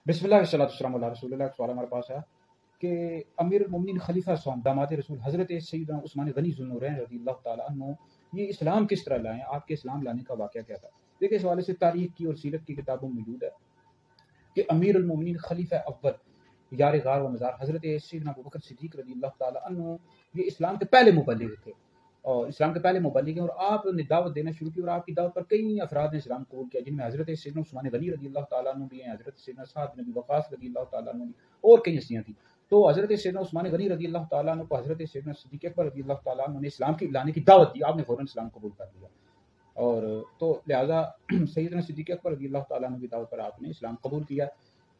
بسم اللہ والصلاۃ والسلام علی رسول اللہ۔ سوال ہمارے پاس ہے کہ امیر المومنین خلیفہ سوم داماد رسول حضرت سیدنا عثمان غنی ذوالنورین رضی اللہ تعالیٰ عنہ یہ اسلام کس طرح لائیں؟ آپ کے اسلام لانے کا واقعہ کیا تھا؟ دیکھیں، اس حوالے سے تاریخ کی اور سیرت کی کتابوں میں موجود ہے کہ امیر المومنین خلیفہ اول یار غار و مزار حضرت سیدنا ابوبکر صدیق رضی اللہ تعالیٰ عنہ یہ اسلام کے پہلے مبلغ تھے، اور اسلام کے پہلے مبلغ ہیں، اور آپ نے دعوت دینا شروع کی، اور آپ کی دعوت پر کئی افراد نے اسلام قبول کیا، جن میں حضرت سیدنا عثمان غنی رضی اللہ تعالیٰ عنہ بھی ہیں، حضرت سیدنا سعد بن ابی وقاص رضی اللہ تعالیٰ عنہ بھی، اور کئی ہستیاں تھیں۔ تو حضرت سیدنا عثمان غنی رضی اللہ تعالیٰ عنہ کو حضرت سیدنا صدیق اکبر رضی اللہ تعالیٰ عنہ نے اسلام کی لانے کی دعوت دی، آپ نے فوراً اسلام قبول کر لیا، اور تو لہٰذا سیدنا صدیق اکبر رضی اللہ تعالیٰ عنہ کی دعوت پر آپ نے اسلام قبول کیا،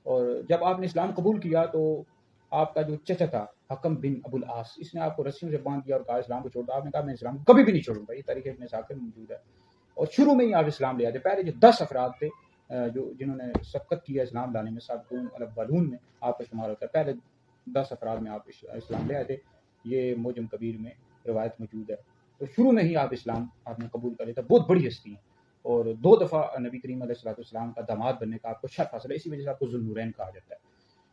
اور جب آپ نے اسلام قبول کیا تو آپ کا جو چچا تھا حکم بن ابو العاص، اس نے آپ کو رسیوں سے باندھ دیا اور کہا اسلام کو چھوڑ دو۔ آپ نے کہا میں اسلام کو کبھی بھی نہیں چھوڑوں گا، یہ تاریخ ابن اسحاق میں موجود ہے، اور شروع میں ہی آپ اسلام لے آتے۔ پہلے جو 10 افراد تھے جنہوں نے سبقت کیا اسلام لانے میں، سابقون الاولون میں آپ کا شمار ہوتا ہے، پہلے 10 افراد میں آپ اسلام لے آئے تھے، یہ معجم کبیر میں روایت موجود ہے۔ تو شروع میں ہی آپ اسلام آپ نے قبول کر لیا تھا، بہت بڑی ہستی ہیں، اور 2 دفعہ نبی کریم علیہ الصلوۃ والسلام کا داماد بننے کا آپ کو شرف حاصل ہے، اسی وجہ سے آپ کو ذوالنورین کہا جاتا ہے۔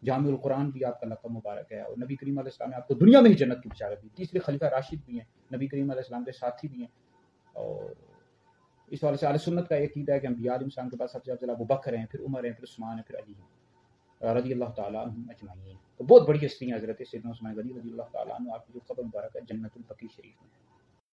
جامع القرآن بھی آپ کا لقب مبارک ہے، اور نبی کریم علیہ السلام نے آپ کو دنیا میں ہی جنت کی بشارت دی۔ تیسرے خلیفہ راشد بھی ہیں، نبی کریم علیہ السلام کے ساتھی بھی ہیں، اور اس والے سے اہل سنت کا یہ عقیدہ ہے کہ انبیاء علیہ السلام کے بعد سب سے افضل ابو بکر ہیں، پھر عمر ہیں، پھر عثمان ہیں، پھر علی ہیں رضی اللہ تعالیٰ عنہم اجمعین۔ تو بہت بڑی ہستی ہیں حضرت سیدنا عثمان غنی رضی اللہ تعالیٰ عنہ، آپ کی جو قبر مبارک ہے جنت البقیع شریف میں ہے۔